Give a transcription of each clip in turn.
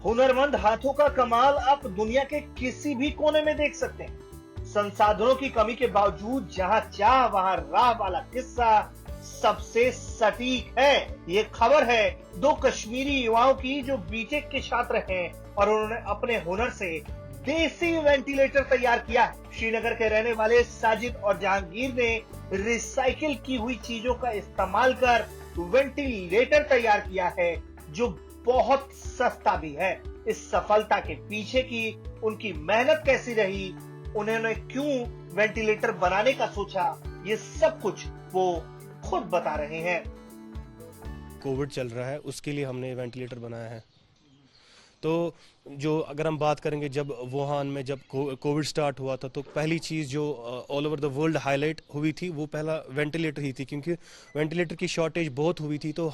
हुनरमंद हाथों का कमाल आप दुनिया के किसी भी कोने में देख सकते हैं। संसाधनों की कमी के बावजूद जहां चाह वहां राह वाला किस्सा सबसे सटीक है। ये खबर है दो कश्मीरी युवाओं की जो बीटेक के छात्र हैं और उन्होंने अपने हुनर से देसी वेंटिलेटर तैयार किया है। श्रीनगर के रहने वाले साजिद और जहांगीर ने रिसाइकिल की हुई चीजों का इस्तेमाल कर वेंटिलेटर तैयार किया है जो बहुत सस्ता भी है। इस सफलता के पीछे की उनकी मेहनत कैसी रही, उन्होंने क्यों वेंटिलेटर बनाने का सोचा, ये सब कुछ वो खुद बता रहे हैं। कोविड चल रहा है, उसके लिए हमने वेंटिलेटर बनाया है। तो जो अगर हम बात करेंगे, जब वुहान में जब कोविड स्टार्ट हुआ था तो पहली चीज़ जो all over the world highlight हुई थी वो पहला वेंटिलेटर ही थी, क्योंकि वेंटिलेटर की शॉर्टेज बहुत हुई थी। तो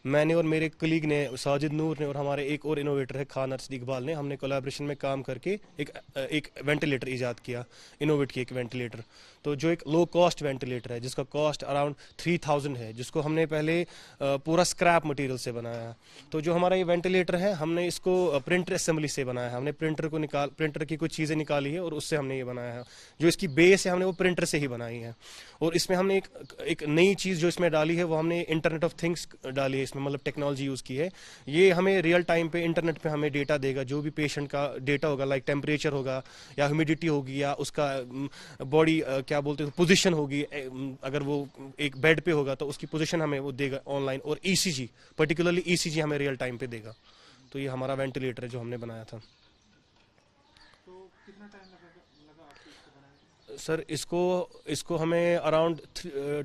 मैंने और मेरे कलीग ने, साजिद नूर ने और हमारे एक और इनोवेटर है खान अर्शद इकबाल ने, हमने कोलैबोरेशन में काम करके एक वेंटिलेटर ईजाद किया, इनोवेट किया एक वेंटिलेटर। तो जो एक लो कॉस्ट वेंटिलेटर है जिसका कॉस्ट अराउंड 3000 है, जिसको हमने पहले पूरा स्क्रैप मटेरियल से बनाया है। तो जो हमारा ये वेंटिलेटर है हमने इसको प्रिंटर असेंबली से बनाया है। हमने प्रिंटर की कुछ चीज़ें निकाली है और उससे हमने ये बनाया है। जो इसकी बेस है हमने वो प्रिंटर से ही बनाई है। और इसमें हमने एक नई चीज़ जो इसमें डाली है वो हमने इंटरनेट ऑफ थिंग्स डाली है इसमें, मतलब टेक्नोलॉजी यूज़ की है। ये हमें रियल टाइम पे इंटरनेट पे हमें डेटा देगा, जो भी पेशेंट का डेटा होगा, लाइक टेम्परेचर होगा या ह्यूमिडिटी होगी या उसका बॉडी क्या बोलते हैं पोजीशन होगी, अगर वो एक बेड पे होगा तो उसकी पोजीशन हमें वो देगा ऑनलाइन। और ईसीजी, पर्टिकुलरली ईसीजी हमें रियल टाइम पे देगा। तो ये हमारा वेंटिलेटर है जो हमने बनाया था। तो कितना टाइम लगा आपको इसको बनाने में? सर इसको हमें अराउंड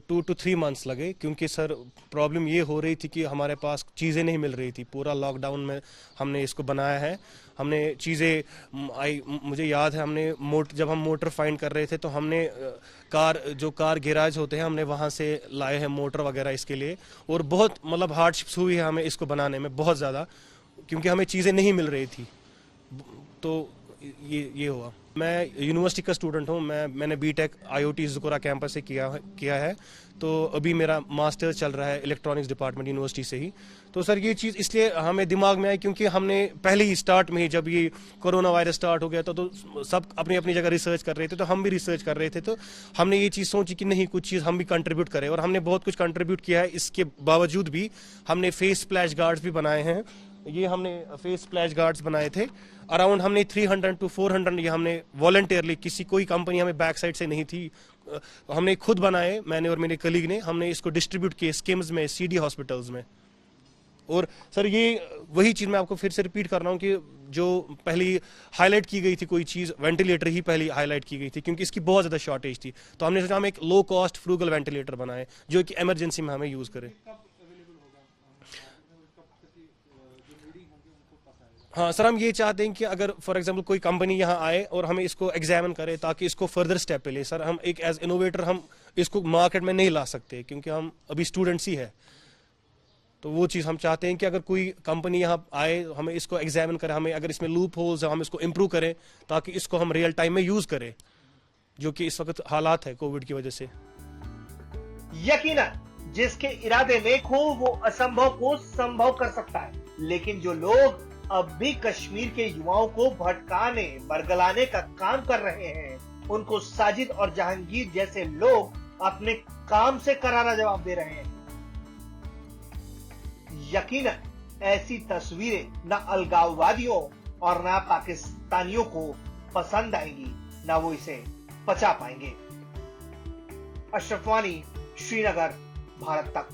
2 to 3 मंथ्स लगे, क्योंकि सर प्रॉब्लम ये हो रही थी कि हमारे पास चीज़ें नहीं मिल रही थी। पूरा लॉकडाउन में हमने इसको बनाया है। हमने चीज़ें मुझे याद है जब हम मोटर फाइंड कर रहे थे तो हमने कार गैराज होते हैं हमने वहाँ से लाए हैं मोटर वगैरह इसके लिए। और बहुत मतलब हार्डशिप्स हुई है हमें इसको बनाने में बहुत ज़्यादा, क्योंकि हमें चीज़ें नहीं मिल रही थी। तो ये हुआ। मैं यूनिवर्सिटी का स्टूडेंट हूँ। मैंने बीटेक आईओटी ज़ुकुरा कैंपस से किया है। तो अभी मेरा मास्टर्स चल रहा है इलेक्ट्रॉनिक्स डिपार्टमेंट यूनिवर्सिटी से ही। तो सर ये चीज़ इसलिए हमें दिमाग में आई क्योंकि हमने पहले ही स्टार्ट में ही जब ये कोरोना वायरस स्टार्ट हो गया था तो सब अपनी अपनी जगह रिसर्च कर रहे थे, तो हम भी रिसर्च कर रहे थे। तो हमने ये चीज़ सोची कि नहीं, कुछ चीज़ हम भी कंट्रीब्यूट करें, और हमने बहुत कुछ कंट्रीब्यूट किया है। इसके बावजूद भी हमने फेस स्प्लैश गार्ड्स भी बनाए हैं। ये हमने फेस स्प्लैश गार्ड्स बनाए थे अराउंड, हमने 300 to 400 ये हमने वॉलंटियरली, कोई कंपनी हमें बैक साइड से नहीं थी, हमने खुद बनाए, मैंने और मेरे कलीग ने। हमने इसको डिस्ट्रीब्यूट किए स्किम्स में, सीडी हॉस्पिटल्स में। और सर ये वही चीज़ मैं आपको फिर से रिपीट कर रहा हूँ कि जो पहली हाईलाइट की गई थी कोई चीज़, वेंटिलेटर ही पहली हाईलाइट की गई थी क्योंकि इसकी बहुत ज़्यादा शॉर्टेज थी। तो हमने सोचा हम एक लो कॉस्ट फ्रूगल वेंटिलेटर बनाए जो कि इमरजेंसी में हमें यूज़ करें। हाँ सर, हम ये चाहते हैं कि अगर फॉर एग्जांपल कोई कंपनी यहाँ आए और हमें इसको एग्जामिन करे ताकि इसको फर्दर स्टेप पे ले। सर हम एक एज इनोवेटर हम इसको मार्केट में नहीं ला सकते क्योंकि हम अभी स्टूडेंट्स ही है। तो वो चीज़ हम चाहते हैं कि अगर कोई कंपनी यहाँ आए, हमें इसको एग्जामिन करे, हमें अगर इसमें लूप होल्स है हम इसको इम्प्रूव करें ताकि इसको हम रियल टाइम में यूज़ करें, जो कि इस वक्त हालात है कोविड की वजह से। यकीनन जिसके इरादे नेक हो वो असंभव को संभव कर सकता है, लेकिन जो लोग अब भी कश्मीर के युवाओं को भटकाने बरगलाने का काम कर रहे हैं उनको साजिद और जहांगीर जैसे लोग अपने काम से करारा जवाब दे रहे हैं। यकीनन ऐसी तस्वीरें न अलगाववादियों और न पाकिस्तानियों को पसंद आएंगी, न वो इसे पचा पाएंगे। अशरफ वानी, श्रीनगर, भारत तक।